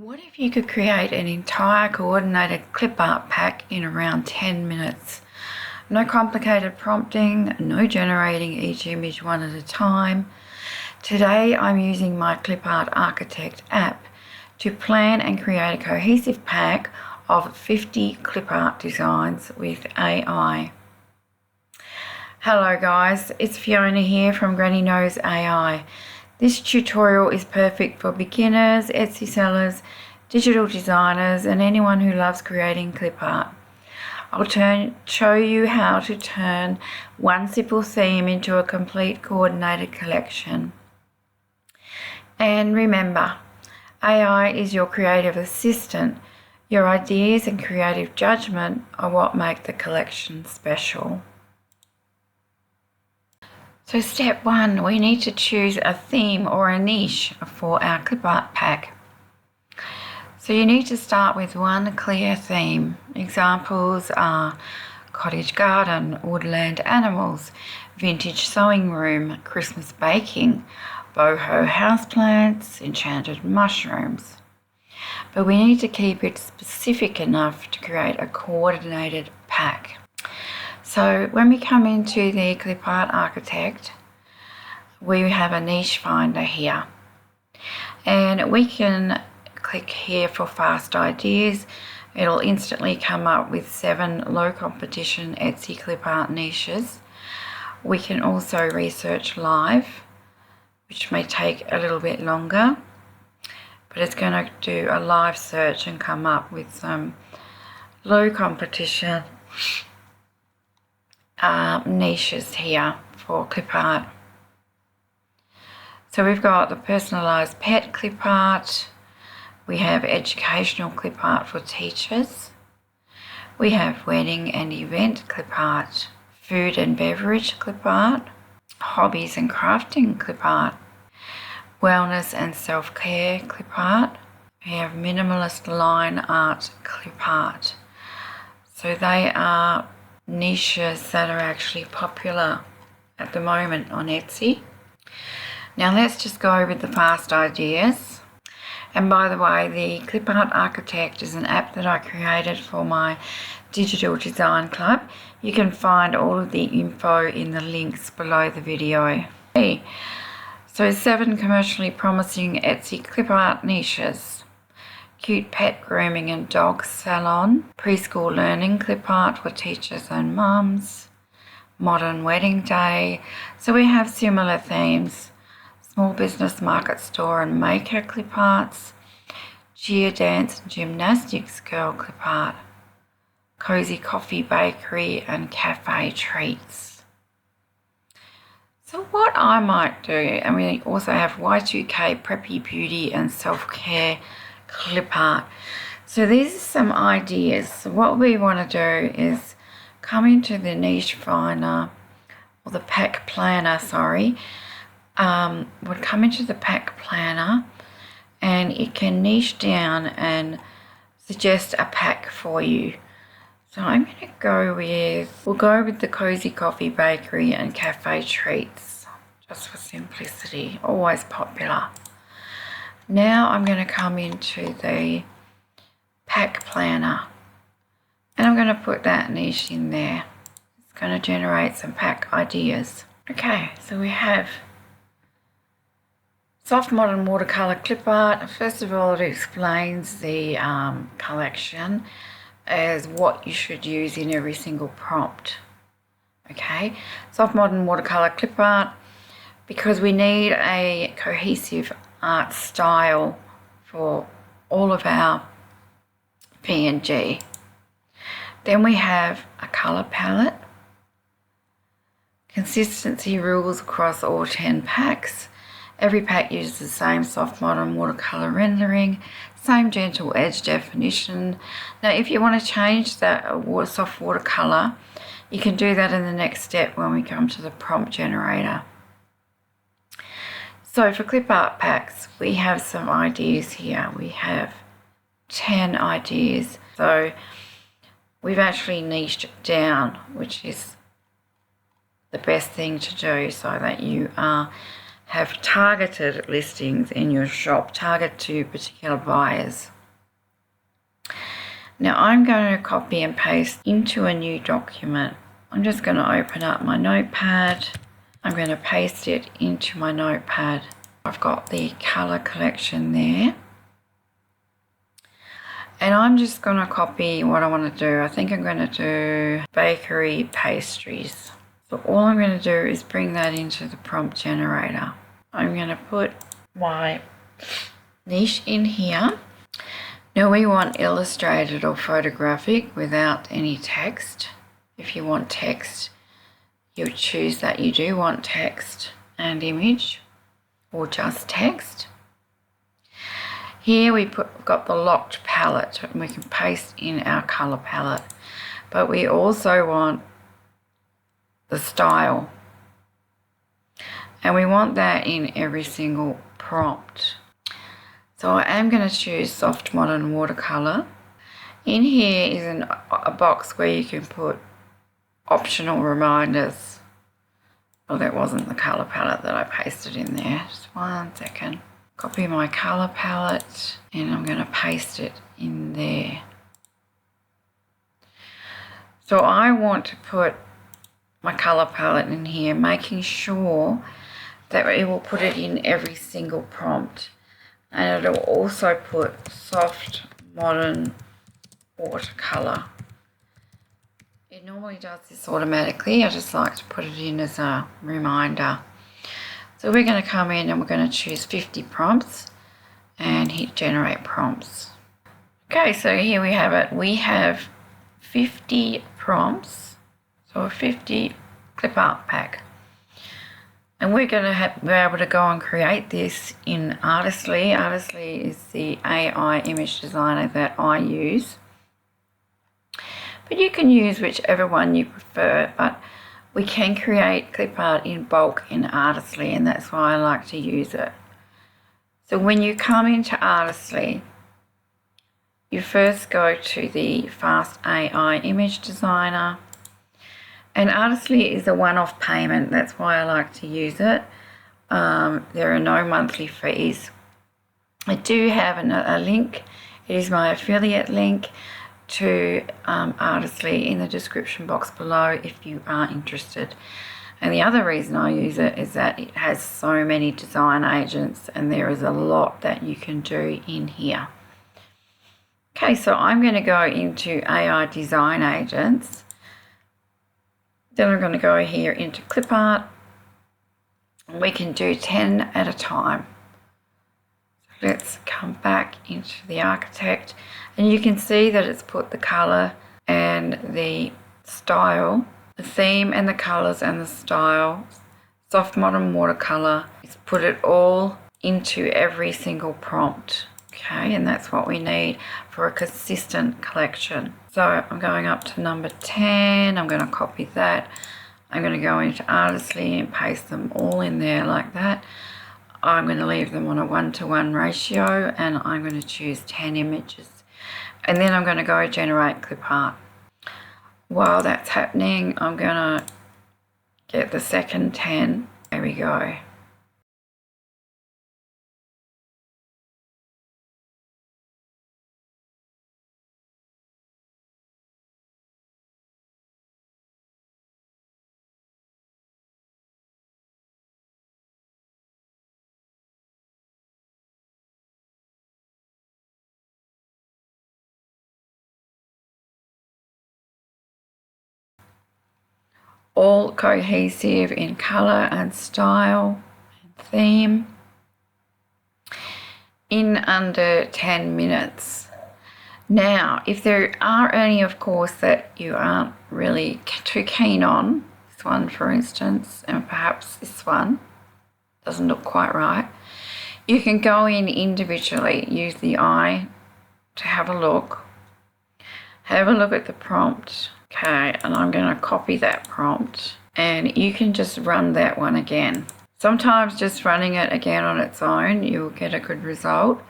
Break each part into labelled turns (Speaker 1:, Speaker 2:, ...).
Speaker 1: What if you could create an entire coordinated clip art pack in around 10 minutes? No complicated prompting, no generating each image one at a time. Today I'm using my Clipart Architect app to plan and create a cohesive pack of 50 clip art designs with AI. Hello guys, it's Fiona here from Granny Knows AI. This tutorial is perfect for beginners, Etsy sellers, digital designers and anyone who loves creating clip art. I'll show you how to turn one simple theme into a complete coordinated collection. And remember, AI is your creative assistant. Your ideas and creative judgment are what make the collection special. So step one, we need to choose a theme or a niche for our clip art pack. So you need to start with one clear theme. Examples are cottage garden, woodland animals, vintage sewing room, Christmas baking, boho houseplants, enchanted mushrooms. But we need to keep it specific enough to create a coordinated pack. So when we come into the Clipart Architect, we have a niche finder here. And we can click here for fast ideas. It'll instantly come up with 7 low competition Etsy Clipart niches. We can also research live, which may take a little bit longer, but it's going to do a live search and come up with some low competition niches here for clip art. So we've got the personalised pet clip art, we have educational clip art for teachers, we have wedding and event clip art, food and beverage clip art, hobbies and crafting clip art, wellness and self-care clip art, we have minimalist line art clip art. So they are niches that are actually popular at the moment on Etsy. Now let's just go over the fast ideas. And by the way, the Clipart Architect is an app that I created for my digital design club. You can find all of the info in the links below the video. So 7 commercially promising Etsy clip art niches. Cute pet grooming and dog salon, preschool learning clip art for teachers and mums, modern wedding day. So we have similar themes. Small business market store and maker clip arts, cheer dance and gymnastics girl clip art, cozy coffee bakery and cafe treats. So what I might do, and we also have Y2K preppy beauty and self-care clip art. So these are some ideas. So what we want to do is come into the niche finder, or the pack planner, sorry. Would come into the pack planner and it can niche down and suggest a pack for you. So I'm going to go with, we'll go with the cozy coffee bakery and cafe treats, just for simplicity, always popular. Now I'm going to come into the pack planner and I'm going to put that niche in there. It's going to generate some pack ideas. Okay, so we have soft modern watercolor clip art. First of all, it explains the collection as what you should use in every single prompt. Okay, soft modern watercolor clip art, because we need a cohesive art style for all of our PNG. Then we have a color palette, consistency rules across all 10 packs. Every pack uses the same soft modern watercolor rendering, same gentle edge definition. Now if you want to change that soft watercolor, you can do that in the next step when we come to the prompt generator. So for clip art packs, we have some ideas here. We have 10 ideas. So we've actually niched it down, which is the best thing to do so that you are have targeted listings in your shop, target to particular buyers. Now I'm going to copy and paste into a new document. I'm just going to open up my notepad. I'm going to paste it into my notepad. I've got the colour collection there. And I'm just going to copy what I want to do. I think I'm going to do bakery pastries. So all I'm going to do is bring that into the prompt generator. I'm going to put my niche in here. Now we want illustrated or photographic without any text. If you want text, you choose that you do want text and image or just text. Here we've got the locked palette and we can paste in our colour palette, but we also want the style and we want that in every single prompt. So I am going to choose soft modern watercolour. In here is a box where you can put optional reminders. Well, that wasn't the colour palette that I pasted in there. Just 1 second. Copy my colour palette and I'm going to paste it in there. So I want to put my colour palette in here, making sure that it will put it in every single prompt. And it'll also put soft modern watercolour. It normally does this automatically. I just like to put it in as a reminder. So we're going to come in and we're going to choose 50 prompts and hit generate prompts. Okay, so here we have it. We have 50 prompts, so a 50 clip art pack. And we're going to be able to go and create this in Artistly. Artistly is the AI image designer that I use. But you can use whichever one you prefer, but we can create clip art in bulk in Artistly, and that's why I like to use it. So when you come into Artistly, you first go to the Fast AI Image Designer, and Artistly is a one-off payment. That's why I like to use it. There are no monthly fees. I do have a link. It is my affiliate link to Artistly in the description box below if you are interested. And the other reason I use it is that it has so many design agents and there is a lot that you can do in here. Okay, so I'm going to go into AI design agents. Then I'm going to go here into Clipart. We can do 10 at a time. Let's come back into the architect and you can see that it's put the colour and the style, the theme and the colours and the style, soft modern watercolour. It's put it all into every single prompt. Okay, and that's what we need for a consistent collection. So I'm going up to number 10. I'm going to copy that. I'm going to go into Artistly and paste them all in there like that. I'm going to leave them on a 1-to-1 ratio and I'm going to choose 10 images. And then I'm going to go generate clip art. While that's happening, I'm going to get the second 10. There we go. All cohesive in colour and style and theme in under 10 minutes. Now, if there are any, of course, that you aren't really too keen on, this one for instance, and perhaps this one doesn't look quite right, you can go in individually, use the eye to have a look at the prompt. Okay, and I'm going to copy that prompt and you can just run that one again. Sometimes just running it again on its own, you'll get a good result.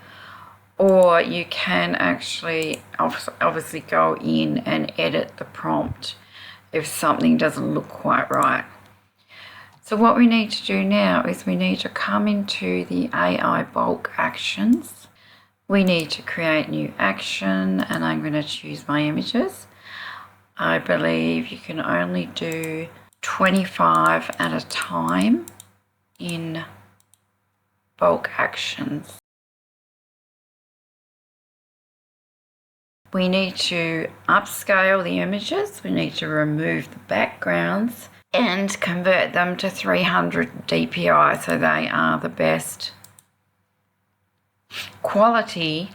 Speaker 1: Or you can actually obviously go in and edit the prompt if something doesn't look quite right. So what we need to do now is we need to come into the AI bulk actions. We need to create new action, and I'm going to choose my images. I believe you can only do 25 at a time in bulk actions. We need to upscale the images. We need to remove the backgrounds and convert them to 300 dpi, so they are the best quality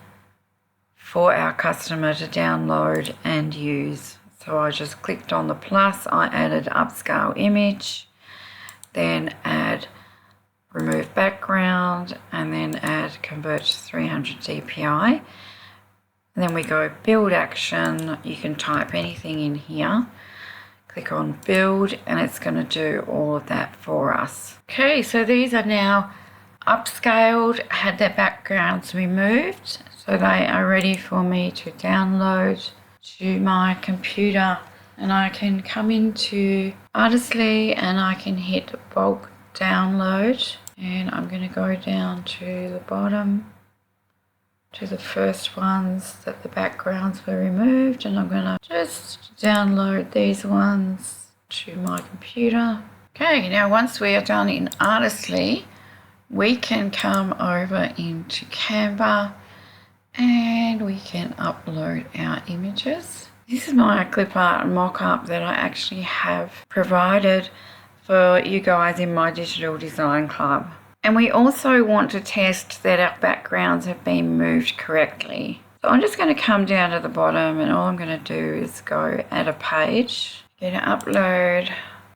Speaker 1: for our customer to download and use. So I just clicked on the plus, I added upscale image, then add remove background, and then add convert to 300 dpi. And then we go build action. You can type anything in here. Click on build, and it's going to do all of that for us. Okay, so these are now upscaled, had their backgrounds removed, so they are ready for me to download to my computer. And I can come into Artistly and I can hit bulk download, and I'm going to go down to the bottom to the first ones that the backgrounds were removed, and I'm going to just download these ones to my computer. Okay, now once we are done in Artistly, we can come over into Canva and we can upload our images. This is my Clipart mock-up that I actually have provided for you guys in my digital design club. And we also want to test that our backgrounds have been moved correctly. So I'm just going to come down to the bottom, and all I'm going to do is go add a page. I'm going to upload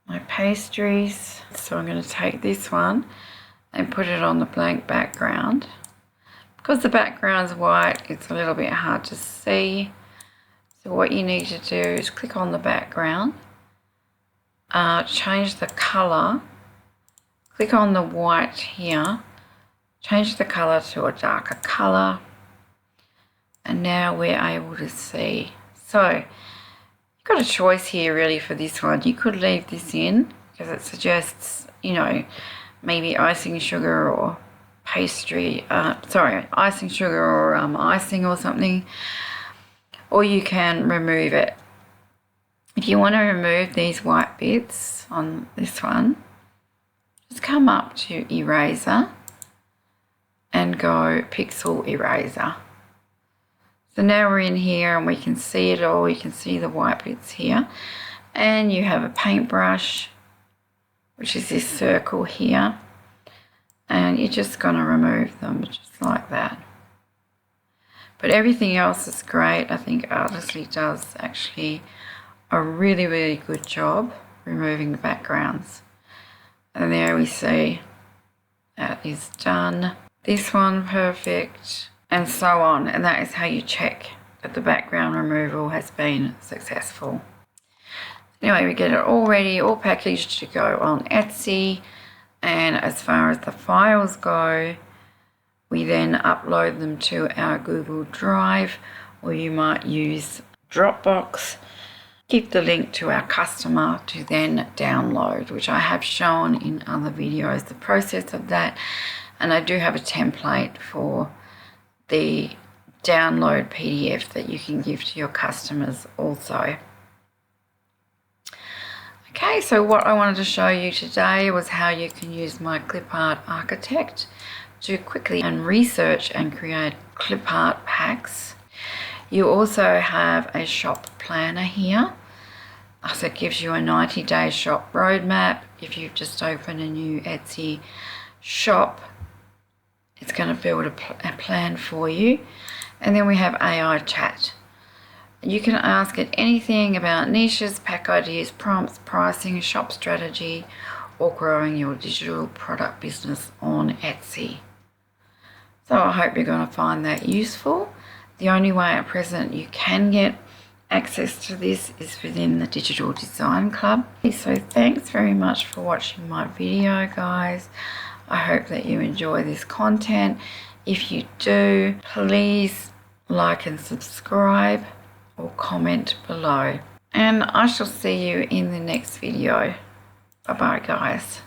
Speaker 1: my pastries. So I'm going to take this one and put it on the blank background. Because the background's white, it's a little bit hard to see. So what you need to do is click on the background, change the colour. Click on the white here, change the colour to a darker colour, and now we're able to see. So you've got a choice here really for this one. You could leave this in because it suggests, you know, maybe icing sugar or pastry, icing sugar or icing or something, or you can remove it. If you want to remove these white bits on this one, just come up to eraser and go pixel eraser. So now we're in here and we can see it all. You can see the white bits here, and you have a paintbrush, which is this circle here, and you're just going to remove them just like that. But everything else is great. I think Artistly does actually a really, really good job removing the backgrounds. And there we see that is done. This one perfect, and so on. And that is how you check that the background removal has been successful. Anyway, we get it all ready, all packaged to go on Etsy. And as far as the files go, we then upload them to our Google Drive, or you might use Dropbox. Give the link to our customer to then download, which I have shown in other videos, the process of that. And I do have a template for the download PDF that you can give to your customers also. Okay, so what I wanted to show you today was how you can use my Clipart Architect to quickly and research and create Clipart packs. You also have a shop planner here. So it gives you a 90-day shop roadmap. If you've just opened a new Etsy shop, it's going to build a plan for you. And then we have AI chat. You can ask it anything about niches, pack ideas, prompts, pricing, shop strategy, or growing your digital product business on Etsy. So I hope you're going to find that useful. The only way at present you can get access to this is within the Digital Design Club. So thanks very much for watching my video, guys. I hope that you enjoy this content. If you do, please like and subscribe or comment below. And I shall see you in the next video. Bye bye, guys.